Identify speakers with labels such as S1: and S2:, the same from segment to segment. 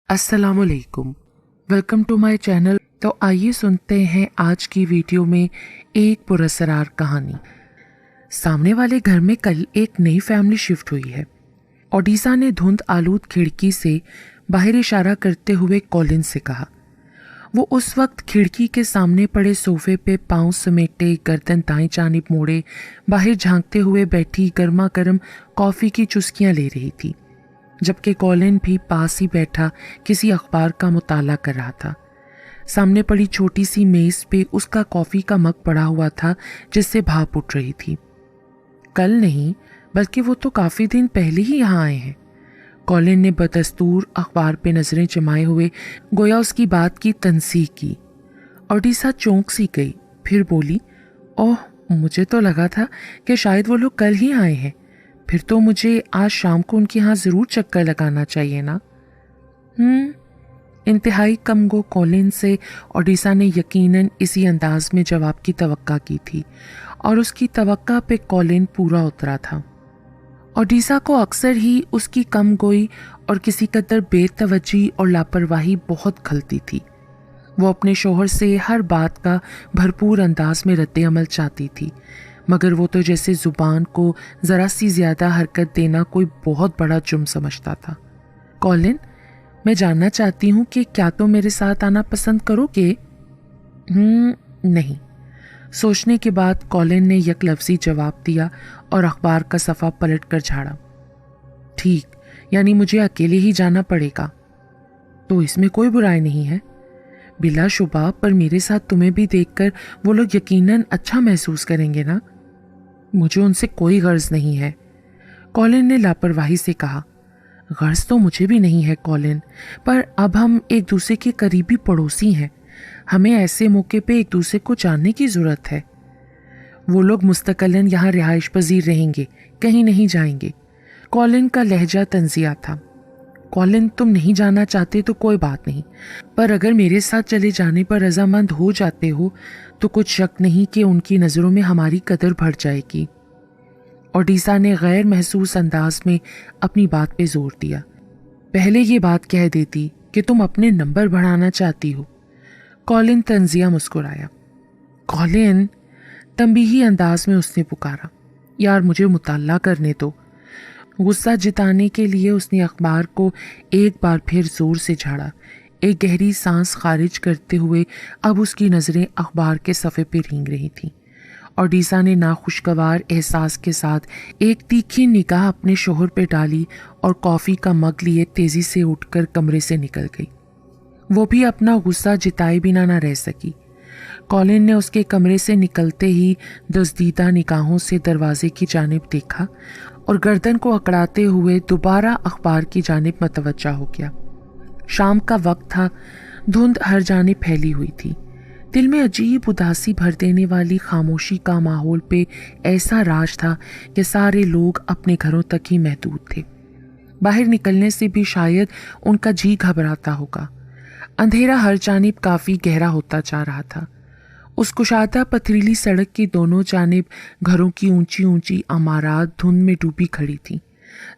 S1: अस्सलाम वालेकुम, welcome to my channel. तो आइए सुनते हैं आज की वीडियो में एक पुरअसरार कहानी। सामने वाले घर में कल एक नई फैमिली शिफ्ट हुई है। ओडिशा ने धुंध आलूद खिड़की से बाहर इशारा करते हुए कॉलिन से कहा। वो उस वक्त खिड़की के सामने पड़े सोफे पे पांव समेटे, गर्दन दाएं जानिब मोड़े, बाहर झांकते हुए बैठी गर्मा गर्म कॉफ़ी की चुस्कियां ले रही थी, जबकि कॉलिन भी पास ही बैठा किसी अखबार का मुताला कर रहा था। सामने पड़ी छोटी सी मेज पे उसका कॉफ़ी का मग पड़ा हुआ था जिससे भाप उठ रही थी। कल नहीं बल्कि वो तो काफ़ी दिन पहले ही यहाँ आए हैं। कॉलिन ने बदस्तूर अखबार पे नज़रें जमाए हुए गोया उसकी बात की तनसीह की। ओडिशा चौंक सी गई, फिर बोली, ओह, मुझे तो लगा था कि शायद वो लोग कल ही आए हैं। फिर तो मुझे आज शाम को उनके यहाँ ज़रूर चक्कर लगाना चाहिए ना। इंतहाई कमगो कॉलिन से ओडिशा ने यकीनन इसी अंदाज में जवाब की तवक्का की थी और उसकी तवक्का पे कॉलिन पूरा उतरा था। ओडिशा को अक्सर ही उसकी कम गोई और किसी कदर बेतवज्जी और लापरवाही बहुत खलती थी। वो अपने शोहर से हर बात का भरपूर अंदाज में रद्द-ए-अमल चाहती थी, मगर वो तो जैसे ज़ुबान को ज़रा सी ज़्यादा हरकत देना कोई बहुत बड़ा जुर्म समझता था। कॉलिन, मैं जानना चाहती हूँ कि क्या तुम मेरे साथ आना पसंद करोगे? नहीं। सोचने के बाद कॉलिन ने यकलफ्ज़ी जवाब दिया और अखबार का सफ़ा पलट कर झाड़ा। ठीक, यानी मुझे अकेले ही जाना पड़ेगा। तो इसमें कोई बुराई नहीं है। बिलाशुबा, पर मेरे साथ तुम्हें भी देखकर वो लोग यकीनन अच्छा महसूस करेंगे ना। मुझे उनसे कोई गर्ज नहीं है, कॉलिन ने लापरवाही से कहा। गर्ज तो मुझे भी नहीं है कॉलिन, पर अब हम एक दूसरे के करीबी पड़ोसी हैं। हमें ऐसे मौके पे एक दूसरे को जानने की ज़रूरत है। वो लोग मुस्तक़िलन यहाँ रिहाइश पजीर रहेंगे, कहीं नहीं जाएंगे। कॉलिन का लहजा तंज़िया था। कॉलिन, तुम नहीं जाना चाहते तो कोई बात नहीं, पर अगर मेरे साथ चले जाने पर रजामंद हो जाते हो तो कुछ शक नहीं कि उनकी नज़रों में हमारी कदर बढ़ जाएगी। ओडिशा ने गैर महसूस अंदाज में अपनी बात पे जोर दिया। पहले ये बात कह देती कि तुम अपने नंबर बढ़ाना चाहती हो। कॉलिन तंजिया मुस्कुराया। कॉलिन, तंबीही अंदाज में उसने पुकारा। यार, मुझे मुताला करने दो। गुस्सा जिताने के लिए उसने अखबार को एक बार फिर जोर से झाड़ा। एक गहरी सांस खारिज करते हुए अब उसकी नज़रें अखबार के सफ़े पे रेंग रही थीं। ओडिशा ने नाखुशगवार एहसास के साथ एक तीखी निगाह अपने शोहर पे डाली और कॉफ़ी का मग लिए तेज़ी से उठकर कमरे से निकल गई। वो भी अपना गुस्सा जिताए बिना ना रह सकी। कॉलिन ने उसके कमरे से निकलते ही दसदीदा निगाहों से दरवाजे की जानिब देखा और गर्दन को अकड़ाते हुए दोबारा अखबार की जानिब मतवज्जा हो गया। शाम का वक्त था, धुंध हर जानिब फैली हुई थी। दिल में अजीब उदासी भर देने वाली खामोशी का माहौल पे ऐसा राज था कि सारे लोग अपने घरों तक ही महदूद थे। बाहर निकलने से भी शायद उनका जी घबराता होगा। अंधेरा हर जानिब काफ़ी गहरा होता जा रहा था। उस कुशादा पथरीली सड़क की दोनों जानिब घरों की ऊंची ऊंची इमारत धुंध में डूबी खड़ी थीं,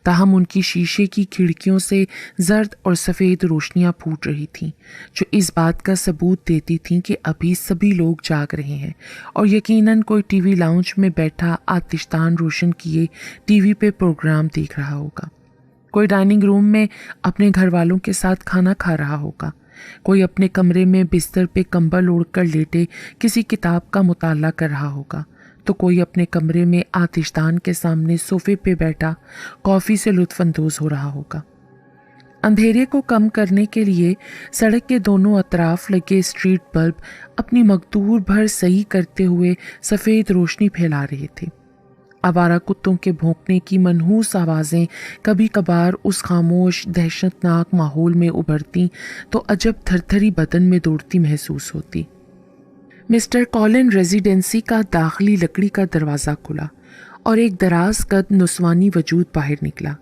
S1: ताहम उनकी शीशे की खिड़कियों से जर्द और सफ़ेद रोशनियां फूट रही थीं, जो इस बात का सबूत देती थीं कि अभी सभी लोग जाग रहे हैं और यकीनन कोई टीवी लाउंज में बैठा आतिशदान रोशन किए टीवी पे प्रोग्राम देख रहा होगा। कोई डाइनिंग रूम में अपने घर वालों के साथ खाना खा रहा होगा। कोई अपने कमरे में बिस्तर पे कंबल ओढ़कर लेटे किसी किताब का मुताला कर रहा होगा, तो कोई अपने कमरे में आतिशदान के सामने सोफे पे बैठा कॉफ़ी से लुत्फ़अंदोज़ हो रहा होगा। अंधेरे को कम करने के लिए सड़क के दोनों अतराफ लगे स्ट्रीट बल्ब अपनी मकदूर भर सही करते हुए सफ़ेद रोशनी फैला रहे थे। आवारा कुत्तों के भौंकने की मनहूस आवाज़ें कभी कभार उस खामोश दहशतनाक माहौल में उभरती तो अजब थरथरी बदन में दौड़ती महसूस होती। मिस्टर कॉलिन रेजिडेंसी का दाखिली लकड़ी का दरवाज़ा खुला और एक दराज कद नुस्वानी वजूद बाहर निकला।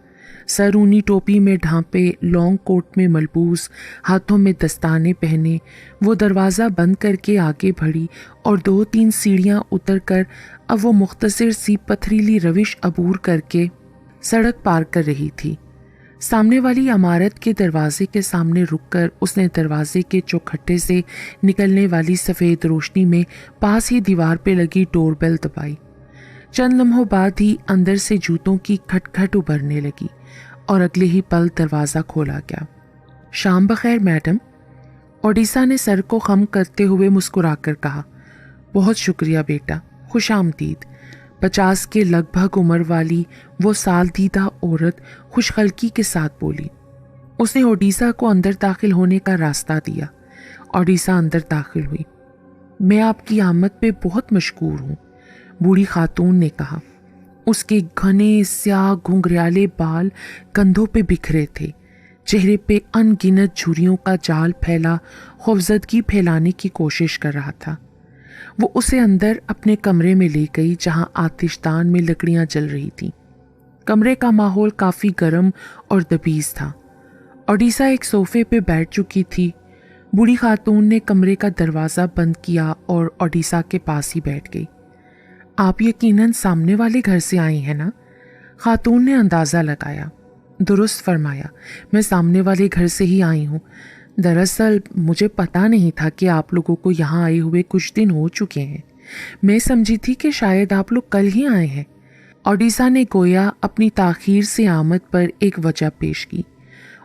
S1: सर ऊनी टोपी में ढांपे, लॉन्ग कोट में मलबूस, हाथों में दस्ताने पहने वो दरवाज़ा बंद करके आगे बढ़ी और 2-3 सीढ़ियाँ उतर कर अब वो मुख्तसर सी पथरीली रविश अबूर करके सड़क पार कर रही थी। सामने वाली इमारत के दरवाजे के सामने रुककर उसने दरवाजे के चौखट्टे से निकलने वाली सफ़ेद रोशनी में पास ही दीवार पे लगी डोरबेल दबाई। चंद लम्हों बाद ही अंदर से जूतों की खटखट उभरने लगी और अगले ही पल दरवाज़ा खोला गया। शाम बखैर मैडम, ओडिसा ने सर को खम करते हुए मुस्कुराकर कहा। बहुत शुक्रिया बेटा, खुश आमदीद। 50 के लगभग उम्र वाली वो सालदीदा औरत खुशखल्की के साथ बोली। उसने ओडिसा को अंदर दाखिल होने का रास्ता दिया। ओडिसा अंदर दाखिल हुई। मैं आपकी आमद पे बहुत मशकूर हूँ, बूढ़ी खातून ने कहा। उसके घने स्याह घुंघराले बाल कंधों पे बिखरे थे। चेहरे पे अनगिनत झुर्रियों का जाल फैला खौफजदगी फैलाने की कोशिश कर रहा था। वो उसे अंदर अपने कमरे में ले गई जहां आतिशदान में लकड़ियां जल रही थीं। कमरे का माहौल काफ़ी गर्म और दबीज था। ओडिसा एक सोफे पे बैठ चुकी थी। बूढ़ी खातून ने कमरे का दरवाज़ा बंद किया और ओडिसा के पास ही बैठ गई। आप यकीनन सामने वाले घर से आई हैं ना? खातून ने अंदाज़ा लगाया। दुरुस्त फरमाया, मैं सामने वाले घर से ही आई हूँ। दरअसल मुझे पता नहीं था कि आप लोगों को यहाँ आए हुए कुछ दिन हो चुके हैं। मैं समझी थी कि शायद आप लोग कल ही आए हैं। ओडिसा ने गोया अपनी ताख़ीर से आमद पर एक वजह पेश की।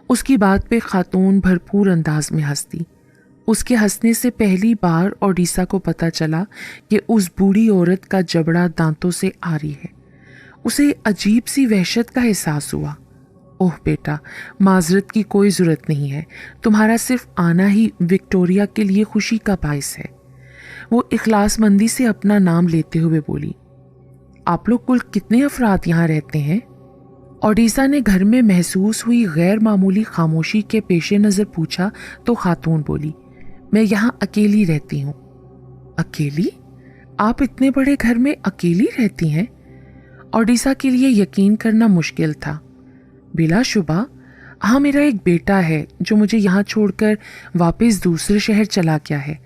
S1: उसकी बात पे खातून भरपूर अंदाज में हंसती। उसके हंसने से पहली बार ओडिसा को पता चला कि उस बूढ़ी औरत का जबड़ा दांतों से आरी है। उसे अजीब सी वहशत का एहसास हुआ। ओह बेटा, माजरत की कोई ज़रूरत नहीं है। तुम्हारा सिर्फ आना ही विक्टोरिया के लिए खुशी का बायस है। वो इखलासमंदी से अपना नाम लेते हुए बोली। आप लोग कुल कितने अफराद यहाँ रहते हैं? ओडिसा ने घर में महसूस हुई गैर मामूली खामोशी के पेश नज़र पूछा तो खातून बोली, मैं यहाँ अकेली रहती हूँ। अकेली? आप इतने बड़े घर में अकेली रहती हैं? ओडिसा के लिए यकीन करना मुश्किल था। बिलाशुबा, हाँ, मेरा एक बेटा है जो मुझे यहाँ छोड़कर वापस दूसरे शहर चला गया है।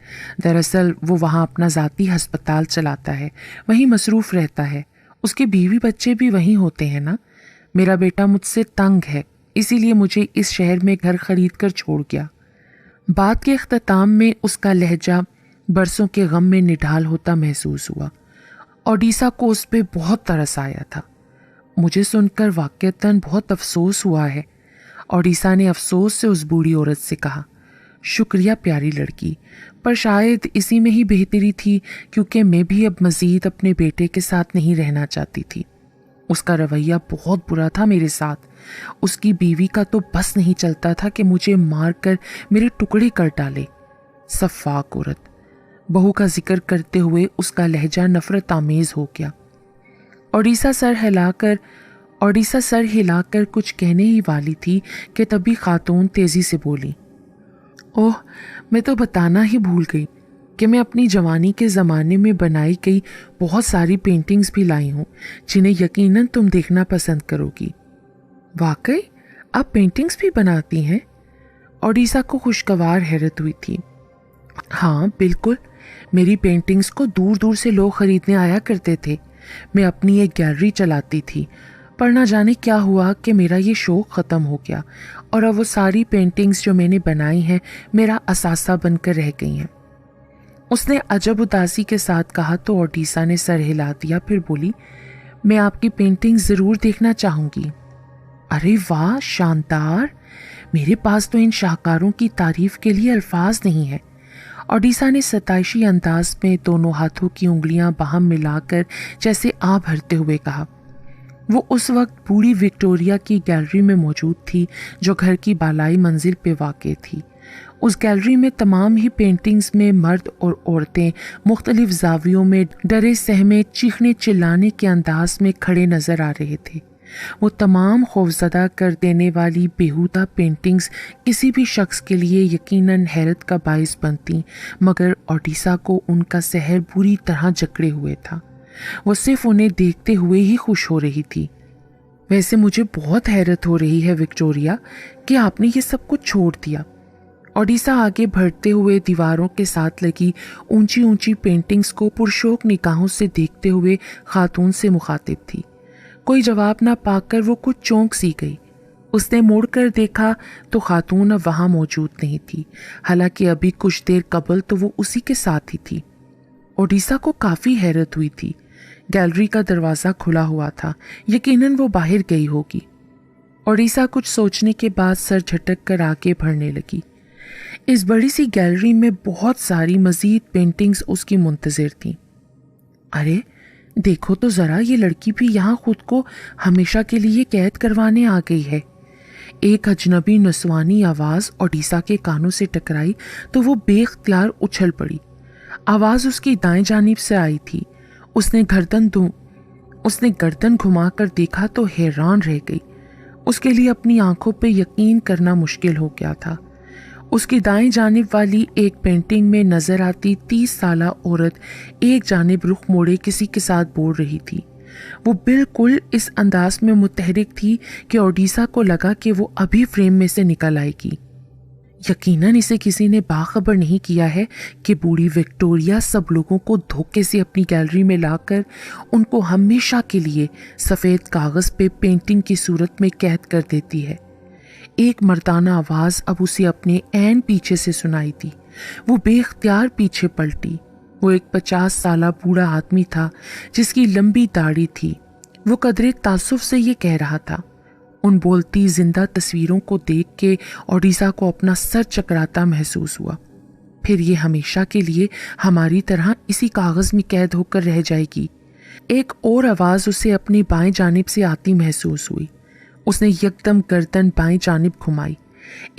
S1: दरअसल वो वहाँ अपना ज़ाती हस्पताल चलाता है, वहीं मसरूफ़ रहता है। उसके बीवी बच्चे भी वहीं होते हैं ना। मेरा बेटा मुझसे तंग है, इसीलिए मुझे इस शहर में घर खरीद कर छोड़ गया। बात के अख्ताम में उसका लहजा बरसों के गम में निढाल होता महसूस हुआ। ओडिसा को उस पर बहुत तरस आया था। मुझे सुनकर वाक़तन बहुत अफसोस हुआ है। ओडिसा ने अफसोस से उस बूढ़ी औरत से कहा। शुक्रिया प्यारी लड़की, पर शायद इसी में ही बेहतरी थी, क्योंकि मैं भी अब मज़ीद अपने बेटे के साथ नहीं रहना चाहती थी। उसका रवैया बहुत बुरा था मेरे साथ। उसकी बीवी का तो बस नहीं चलता था कि मुझे मार कर मेरे टुकड़े कर डाले। सफ़ाक औरत। बहू का जिक्र करते हुए उसका लहजा नफरत आमेज हो गया। ओडिसा सर हिलाकर कुछ कहने ही वाली थी कि तभी खातून तेजी से बोली। ओह, मैं तो बताना ही भूल गई कि मैं अपनी जवानी के ज़माने में बनाई गई बहुत सारी पेंटिंग्स भी लाई हूँ, जिन्हें यकीनन तुम देखना पसंद करोगी। वाकई आप पेंटिंग्स भी बनाती हैं? ओडिसा को खुशगवार हैरत हुई थी। हाँ बिल्कुल, मेरी पेंटिंग्स को दूर दूर से लोग खरीदने आया करते थे। मैं अपनी एक गैलरी चलाती थी, पर ना जाने क्या हुआ कि मेरा ये शौक़ ख़त्म हो गया और अब वो सारी पेंटिंग्स जो मैंने बनाई हैं मेरा असासा बनकर रह गई हैं। उसने अजब उदासी के साथ कहा तो ओडिसा ने सर हिला दिया, फिर बोली, मैं आपकी पेंटिंग ज़रूर देखना चाहूँगी। अरे वाह, शानदार! मेरे पास तो इन शाहकारों की तारीफ़ के लिए अल्फाज नहीं है। ओडिसा ने सताइशी अंदाज में दोनों हाथों की उंगलियां बाहम मिलाकर जैसे आ भरते हुए कहा। वो उस वक्त बूढ़ी विक्टोरिया की गैलरी में मौजूद थी जो घर की बालाई मंजिल पे वाक़ थी। उस गैलरी में तमाम ही पेंटिंग्स में मर्द और औरतें मुख्तलिफ जावियों में डरे सहमे चीखने चिल्लाने के अंदाज में खड़े नज़र आ रहे थे। वो तमाम खौफजदा कर देने वाली बेहुदा पेंटिंग्स किसी भी शख्स के लिए यकीनन हैरत का बाइस बनती, मगर ओडिसा को उनका सहर बुरी तरह जकड़े हुए था। वो सिर्फ उन्हें देखते हुए ही खुश हो रही थी। वैसे मुझे बहुत हैरत हो रही है विक्टोरिया कि आपने ये सब कुछ छोड़ दिया। ओडिसा आगे बढ़ते हुए दीवारों के साथ लगी ऊंची ऊंची पेंटिंग्स को पुरशौक निगाहों से देखते हुए खातून से मुखातिब थी। कोई जवाब ना पाकर वो कुछ चौंक सी गई। उसने मुड़ कर देखा तो खातून अब वहां मौजूद नहीं थी, हालांकि अभी कुछ देर कबल तो वो उसी के साथ ही थी। ओडिसा को काफी हैरत हुई थी। गैलरी का दरवाजा खुला हुआ था, यकीनन वो बाहर गई होगी। ओडिसा कुछ सोचने के बाद सर झटक कर आगे बढ़ने लगी। इस बड़ी सी गैलरी में बहुत सारी मजीद पेंटिंग्स उसकी मुंतजिर थीं। अरे देखो तो जरा, ये लड़की भी यहाँ खुद को हमेशा के लिए कैद करवाने आ गई है। एक अजनबी नस्वानी आवाज ओडिसा के कानों से टकराई तो वो बेख्तियार उछल पड़ी। आवाज उसकी दाएं जानिब से आई थी। उसने गर्दन घुमाकर देखा तो हैरान रह गई। उसके लिए अपनी आंखों पे यकीन करना मुश्किल हो गया था। उसकी दाएं जानिब वाली एक पेंटिंग में नजर आती 30 साला औरत एक जानिब रुख मोड़े किसी के साथ बोल रही थी। वो बिल्कुल इस अंदाज में मुतहरिक थी कि ओडिसा को लगा कि वो अभी फ्रेम में से निकल आएगी। यकीनन इसे किसी ने बाखबर नहीं किया है कि बूढ़ी विक्टोरिया सब लोगों को धोखे से अपनी गैलरी में लाकर उनको हमेशा के लिए सफ़ेद कागज़ पे पेंटिंग की सूरत में कैद कर देती है। एक मर्दाना आवाज़ अब उसे अपने ऐन पीछे से सुनाई थी। वो बेख्तियार पीछे पलटी। वो एक 50 साला बूढ़ा आदमी था जिसकी लंबी दाढ़ी थी। वो कदरे तासुफ से ये कह रहा था। उन बोलती जिंदा तस्वीरों को देख के ओडिसा को अपना सर चकराता महसूस हुआ। फिर ये हमेशा के लिए हमारी तरह इसी कागज में कैद होकर रह जाएगी। एक और आवाज उसे अपनी बाएं जानिब से आती महसूस हुई। उसने यकदम गर्दन बाएं जानिब घुमाई।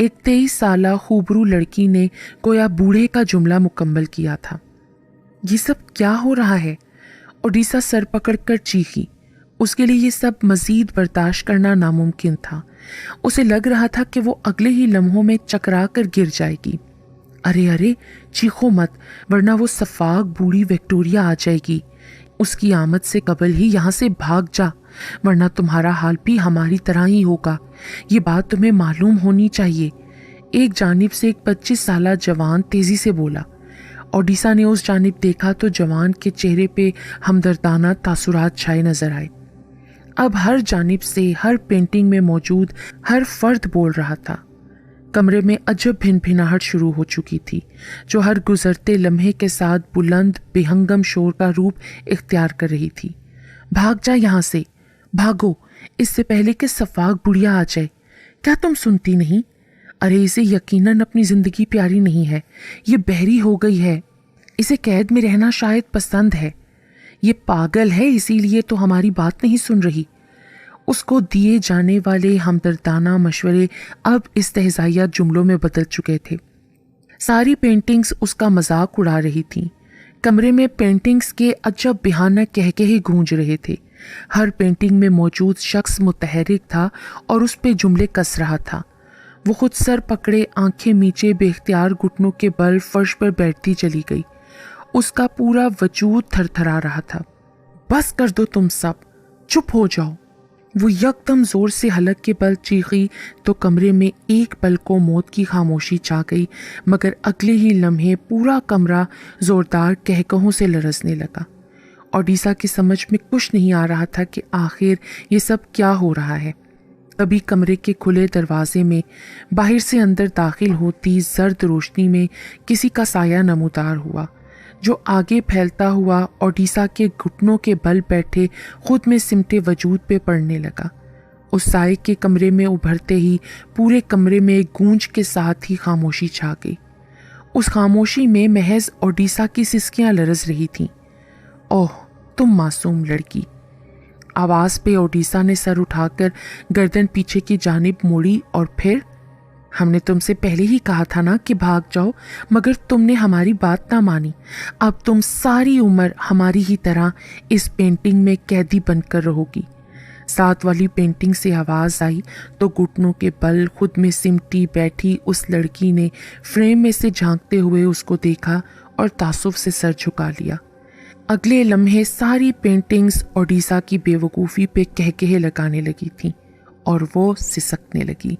S1: एक 23 साला खूबरू लड़की ने गोया बूढ़े का जुमला मुकम्मल किया था। ये सब क्या हो रहा है? ओडिसा सर पकड़कर चीखी। उसके लिए ये सब मजीद बर्दाश्त करना नामुमकिन था। उसे लग रहा था कि वो अगले ही लम्हों में चकरा कर गिर जाएगी। अरे अरे, चीखो मत, वरना वो सफाक बूढ़ी विक्टोरिया आ जाएगी। उसकी आमद से कबल ही यहाँ से भाग जा, वरना तुम्हारा हाल भी हमारी तरह ही होगा। ये बात तुम्हें मालूम होनी चाहिए। एक जानिब से एक 25 साला जवान तेजी से बोला। ओडिसा ने उस जानिब देखा तो जवान के चेहरे पे हमदर्दाना तासुरात छाए नजर आए। अब हर जानिब से हर पेंटिंग में मौजूद हर फर्द बोल रहा था। कमरे में अजब भिनभिनाहट शुरू हो चुकी थी, जो हर गुजरते लम्हे के साथ बुलंद बेहंगम शोर का रूप इख्तियार कर रही थी। भाग जा यहाँ से, भागो, इससे पहले कि सफाक बुढ़िया आ जाए। क्या तुम सुनती नहीं? अरे इसे यकीनन अपनी जिंदगी प्यारी नहीं है। ये बहरी हो गई है। इसे कैद में रहना शायद पसंद है। ये पागल है, इसीलिए तो हमारी बात नहीं सुन रही। उसको दिए जाने वाले हमदर्दाना मशवरे अब इस्तेहज़ाइया जुमलों में बदल चुके थे। सारी पेंटिंग्स उसका मजाक उड़ा रही थीं। कमरे में पेंटिंग्स के अजब बिहाना कहकहे गूंज रहे थे। हर पेंटिंग में मौजूद शख्स मुतहरिक था और उस पे जुमले कस रहा था। वो खुद सर पकड़े आंखें मीचे बेख्तियार घुटनों के बल फर्श पर बैठती चली गई। उसका पूरा वजूद थरथरा रहा था। बस कर दो तुम सब, चुप हो जाओ। वो यकदम जोर से हलक के बल चीखी तो कमरे में एक पल को मौत की खामोशी छा गई, मगर अगले ही लम्हे पूरा कमरा जोरदार कहकहों से लरसने लगा। ओडिसा की समझ में कुछ नहीं आ रहा था कि आखिर ये सब क्या हो रहा है। तभी कमरे के खुले दरवाजे में बाहर से अंदर दाखिल होती जर्द रोशनी में किसी का साया नमूदार हुआ, जो आगे फैलता हुआ ओडिसा के घुटनों के बल बैठे खुद में सिमटे वजूद पे पड़ने लगा। उस साए के कमरे में उभरते ही पूरे कमरे में एक गूंज के साथ ही खामोशी छा गई। उस खामोशी में महज ओडिसा की सिसकियां लरज रही थीं। ओह तुम मासूम लड़की। आवाज पे ओडिसा ने सर उठाकर गर्दन पीछे की जानिब मोड़ी और फिर, हमने तुमसे पहले ही कहा था ना कि भाग जाओ, मगर तुमने हमारी बात ना मानी। अब तुम सारी उम्र हमारी ही तरह इस पेंटिंग में कैदी बनकर रहोगी। साथ वाली पेंटिंग से आवाज आई तो घुटनों के बल खुद में सिमटी बैठी उस लड़की ने फ्रेम में से झांकते हुए उसको देखा और तासुफ से सर झुका लिया। अगले लम्हे सारी पेंटिंग्स ओडिसा की बेवकूफ़ी पे कहकहे लगाने लगी थीं और वो सिसकने लगी।